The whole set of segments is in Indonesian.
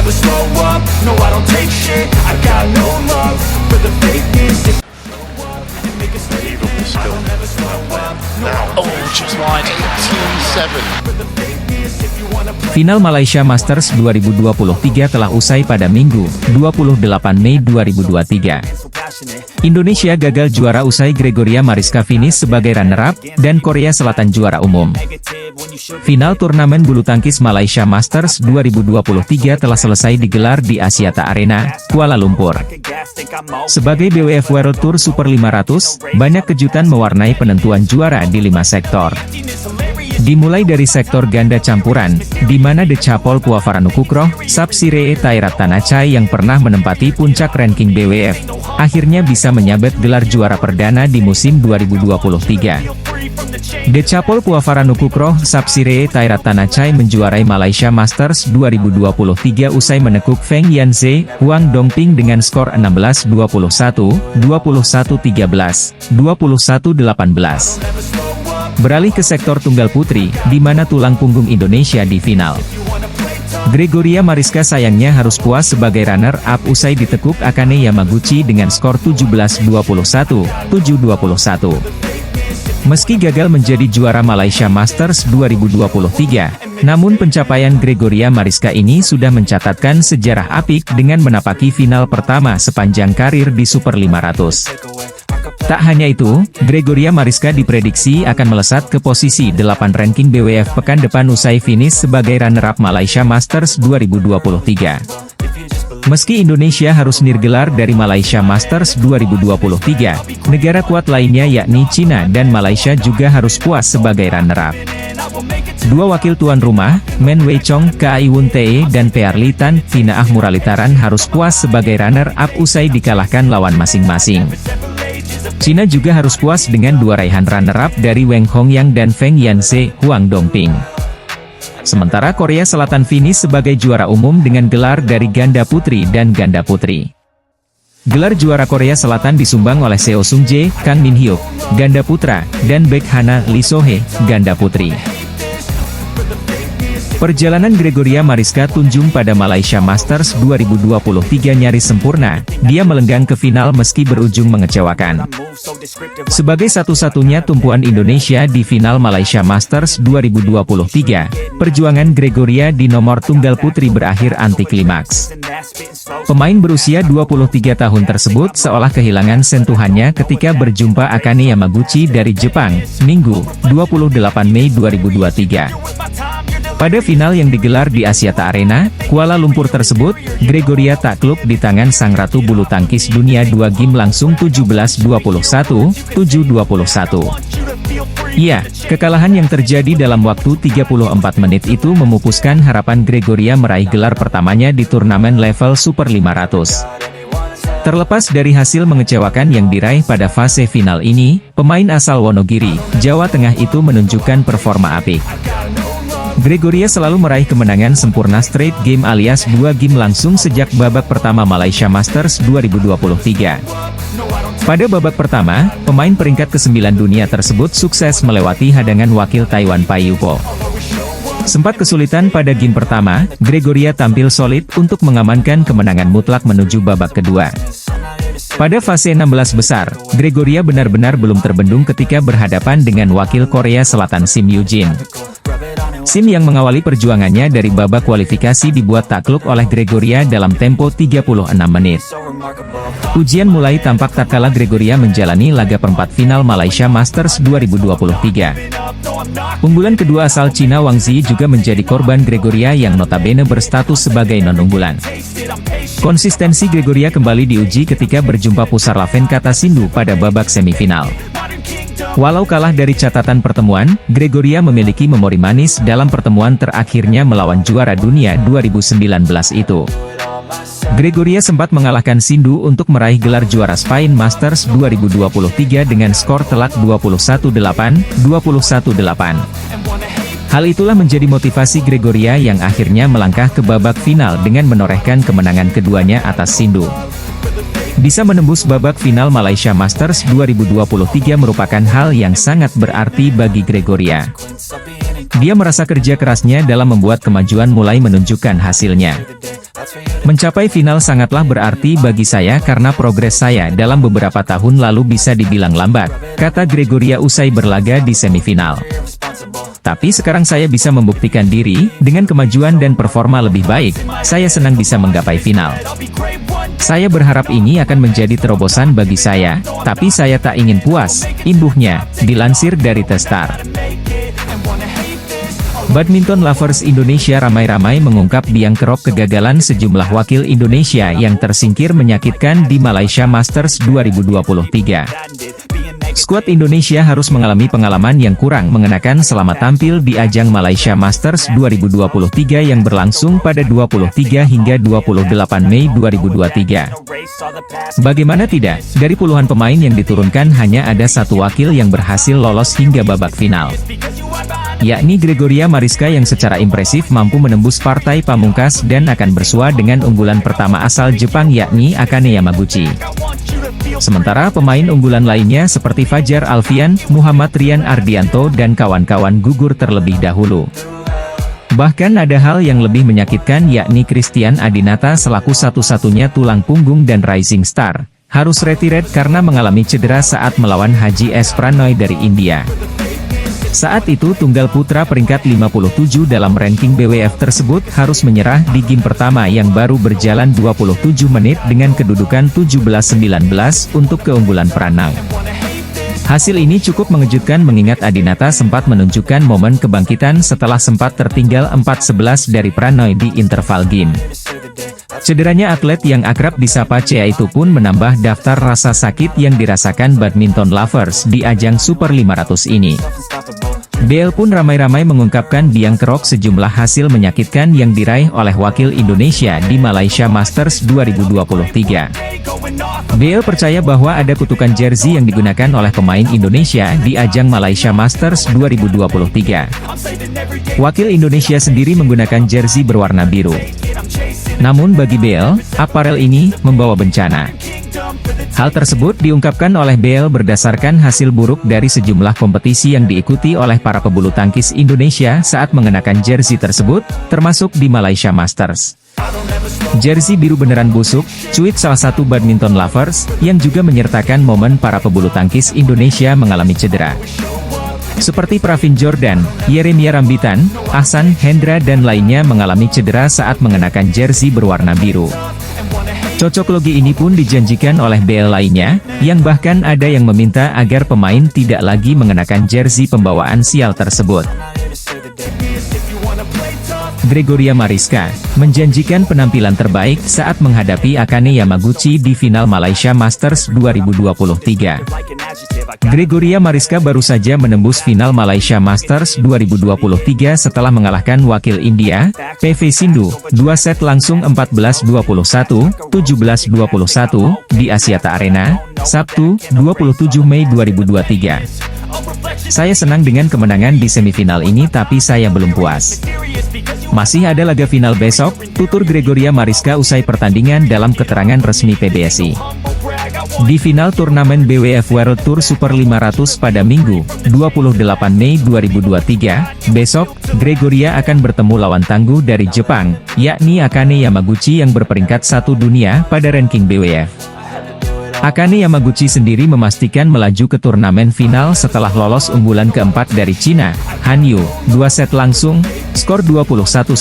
never slow up, no I don't take shit, I got no love for the fakeness. Oh, just wide. 18-7. Final Malaysia Masters 2023 telah usai pada Minggu, 28 Mei 2023. Indonesia gagal juara usai Gregoria Mariska finish sebagai runner-up, dan Korea Selatan juara umum. Final turnamen bulu tangkis Malaysia Masters 2023 telah selesai digelar di Axiata Arena, Kuala Lumpur. Sebagai BWF World Tour Super 500, banyak kejutan mewarnai penentuan juara di 5 sektor. Dimulai dari sektor ganda campuran, di mana Decapol Puavaranukroh, Sapsiree Thairattanachai yang pernah menempati puncak ranking BWF, akhirnya bisa menyabet gelar juara perdana di musim 2023. Decapol Puavaranukroh, Sapsiree Thairattanachai menjuarai Malaysia Masters 2023 usai menekuk Feng Yanze, Huang Dongping dengan skor 16-21, 21-13, 21-18. Beralih ke sektor tunggal putri, di mana tulang punggung Indonesia di final. Gregoria Mariska sayangnya harus puas sebagai runner-up usai ditekuk Akane Yamaguchi dengan skor 17-21, 7-21. Meski gagal menjadi juara Malaysia Masters 2023, namun pencapaian Gregoria Mariska ini sudah mencatatkan sejarah apik dengan menapaki final pertama sepanjang karir di Super 500. Tak hanya itu, Gregoria Mariska diprediksi akan melesat ke posisi 8 ranking BWF pekan depan usai finish sebagai runner-up Malaysia Masters 2023. Meski Indonesia harus nirgelar dari Malaysia Masters 2023, negara kuat lainnya yakni China dan Malaysia juga harus puas sebagai runner-up. Dua wakil tuan rumah, Men Wei Chong, Kai Wun Tae dan Pearly Tan, Vina Ahmuralitaran harus puas sebagai runner-up usai dikalahkan lawan masing-masing. China juga harus puas dengan dua raihan runner-up dari Wang Hongyang dan Feng Yanze, Huang Dongping. Sementara Korea Selatan finish sebagai juara umum dengan gelar dari ganda putri dan ganda putri. Gelar juara Korea Selatan disumbang oleh Seo Sung-jae, Kang Min-hyuk, ganda putra, dan Baek Hana Lee So-hee, ganda putri. Perjalanan Gregoria Mariska Tunjung pada Malaysia Masters 2023 nyaris sempurna, dia melenggang ke final meski berujung mengecewakan. Sebagai satu-satunya tumpuan Indonesia di final Malaysia Masters 2023, perjuangan Gregoria di nomor tunggal putri berakhir anti-klimaks. Pemain berusia 23 tahun tersebut seolah kehilangan sentuhannya ketika berjumpa Akane Yamaguchi dari Jepang, Minggu, 28 Mei 2023. Pada final yang digelar di Axiata Arena, Kuala Lumpur tersebut, Gregoria takluk di tangan sang ratu bulu tangkis dunia 2 game langsung 17-21, 7-21. Iya, kekalahan yang terjadi dalam waktu 34 menit itu memupuskan harapan Gregoria meraih gelar pertamanya di turnamen level Super 500. Terlepas dari hasil mengecewakan yang diraih pada fase final ini, pemain asal Wonogiri, Jawa Tengah itu menunjukkan performa apik. Gregoria selalu meraih kemenangan sempurna straight game alias 2 game langsung sejak babak pertama Malaysia Masters 2023. Pada babak pertama, pemain peringkat ke-9 dunia tersebut sukses melewati hadangan wakil Taiwan Pai Yupo. Sempat kesulitan pada game pertama, Gregoria tampil solid untuk mengamankan kemenangan mutlak menuju babak kedua. Pada fase 16 besar, Gregoria benar-benar belum terbendung ketika berhadapan dengan wakil Korea Selatan Sim Yoo-jin. Sim yang mengawali perjuangannya dari babak kualifikasi dibuat takluk oleh Gregoria dalam tempo 36 menit. Ujian mulai tampak tatkala Gregoria menjalani laga perempat final Malaysia Masters 2023. Unggulan kedua asal Cina Wang Zi juga menjadi korban Gregoria yang notabene berstatus sebagai non-unggulan. Konsistensi Gregoria kembali diuji ketika berjumpa Pusarlaven Katasindu pada babak semifinal. Walau kalah dari catatan pertemuan, Gregoria memiliki memori manis dalam pertemuan terakhirnya melawan juara dunia 2019 itu. Gregoria sempat mengalahkan Sindu untuk meraih gelar juara Spain Masters 2023 dengan skor telak 21-8, 21-8. Hal itulah menjadi motivasi Gregoria yang akhirnya melangkah ke babak final dengan menorehkan kemenangan keduanya atas Sindu. Bisa menembus babak final Malaysia Masters 2023 merupakan hal yang sangat berarti bagi Gregoria. Dia merasa kerja kerasnya dalam membuat kemajuan mulai menunjukkan hasilnya. Mencapai final sangatlah berarti bagi saya karena progres saya dalam beberapa tahun lalu bisa dibilang lambat, kata Gregoria usai berlaga di semifinal. Tapi sekarang saya bisa membuktikan diri, dengan kemajuan dan performa lebih baik, saya senang bisa menggapai final. Saya berharap ini akan menjadi terobosan bagi saya, tapi saya tak ingin puas, imbuhnya, dilansir dari The Star. Badminton lovers Indonesia ramai-ramai mengungkap biang kerok kegagalan sejumlah wakil Indonesia yang tersingkir menyakitkan di Malaysia Masters 2023. Skuad Indonesia harus mengalami pengalaman yang kurang mengenakan selama tampil di ajang Malaysia Masters 2023 yang berlangsung pada 23 hingga 28 Mei 2023. Bagaimana tidak, dari puluhan pemain yang diturunkan hanya ada satu wakil yang berhasil lolos hingga babak final, yakni Gregoria Mariska yang secara impresif mampu menembus partai pamungkas dan akan bersua dengan unggulan pertama asal Jepang yakni Akane Yamaguchi. Sementara pemain unggulan lainnya seperti Fajar Alfian, Muhammad Rian Ardianto dan kawan-kawan gugur terlebih dahulu. Bahkan ada hal yang lebih menyakitkan yakni Christian Adinata selaku satu-satunya tulang punggung dan rising star, harus retired karena mengalami cedera saat melawan Haji S. Pranoy dari India. Saat itu tunggal putra peringkat 57 dalam ranking BWF tersebut harus menyerah di game pertama yang baru berjalan 27 menit dengan kedudukan 17-19 untuk keunggulan Pranoy. Hasil ini cukup mengejutkan mengingat Adinata sempat menunjukkan momen kebangkitan setelah sempat tertinggal 4-11 dari Pranoy di interval game. Cederanya atlet yang akrab disapa Cea itu pun menambah daftar rasa sakit yang dirasakan badminton lovers di ajang Super 500 ini. BL pun ramai-ramai mengungkapkan biang kerok sejumlah hasil menyakitkan yang diraih oleh wakil Indonesia di Malaysia Masters 2023. BL percaya bahwa ada kutukan jersey yang digunakan oleh pemain Indonesia di ajang Malaysia Masters 2023. Wakil Indonesia sendiri menggunakan jersey berwarna biru. Namun bagi BL, aparel ini membawa bencana. Hal tersebut diungkapkan oleh BL berdasarkan hasil buruk dari sejumlah kompetisi yang diikuti oleh para pebulu tangkis Indonesia saat mengenakan jersey tersebut, termasuk di Malaysia Masters. Jersey biru beneran busuk, cuit salah satu badminton lovers, yang juga menyertakan momen para pebulu tangkis Indonesia mengalami cedera. Seperti Pravin Jordan, Yeremia Rambitan, Ahsan Hendra dan lainnya mengalami cedera saat mengenakan jersey berwarna biru. Cocok logi ini pun dijanjikan oleh BL lainnya, yang bahkan ada yang meminta agar pemain tidak lagi mengenakan jersey pembawaan sial tersebut. Gregoria Mariska menjanjikan penampilan terbaik saat menghadapi Akane Yamaguchi di final Malaysia Masters 2023. Gregoria Mariska baru saja menembus final Malaysia Masters 2023 setelah mengalahkan wakil India, PV Sindhu, 2 set langsung 14-21, 17-21, di Axiata Arena, Sabtu, 27 Mei 2023. Saya senang dengan kemenangan di semifinal ini tapi saya belum puas. Masih ada laga final besok, tutur Gregoria Mariska usai pertandingan dalam keterangan resmi PBSI. Di final turnamen BWF World Tour Super 500 pada Minggu, 28 Mei 2023, besok, Gregoria akan bertemu lawan tangguh dari Jepang, yakni Akane Yamaguchi yang berperingkat 1 dunia pada ranking BWF. Akane Yamaguchi sendiri memastikan melaju ke turnamen final setelah lolos unggulan keempat dari Cina, Han Yu, 2 set langsung, skor 21-10,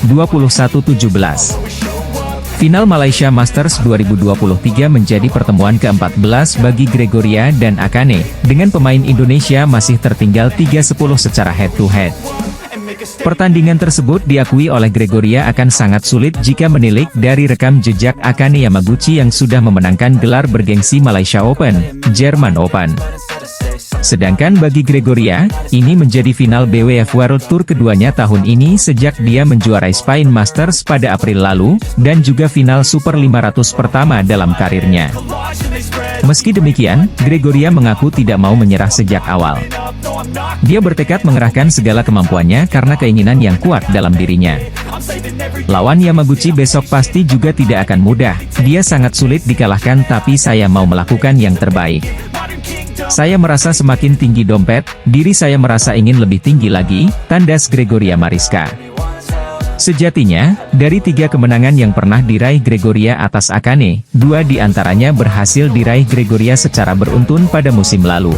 21-17. Final Malaysia Masters 2023 menjadi pertemuan ke-14 bagi Gregoria dan Akane, dengan pemain Indonesia masih tertinggal 3-10 secara head-to-head. Pertandingan tersebut diakui oleh Gregoria akan sangat sulit jika menilik dari rekam jejak Akane Yamaguchi yang sudah memenangkan gelar bergengsi Malaysia Open, German Open. Sedangkan bagi Gregoria, ini menjadi final BWF World Tour keduanya tahun ini sejak dia menjuarai Spain Masters pada April lalu, dan juga final Super 500 pertama dalam karirnya. Meski demikian, Gregoria mengaku tidak mau menyerah sejak awal. Dia bertekad mengerahkan segala kemampuannya karena keinginan yang kuat dalam dirinya. Lawan Yamaguchi besok pasti juga tidak akan mudah, dia sangat sulit dikalahkan tapi saya mau melakukan yang terbaik. Saya merasa semakin tinggi dompet, diri saya merasa ingin lebih tinggi lagi, tandas Gregoria Mariska. Sejatinya, dari 3 kemenangan yang pernah diraih Gregoria atas Akane, 2 di antaranya berhasil diraih Gregoria secara beruntun pada musim lalu.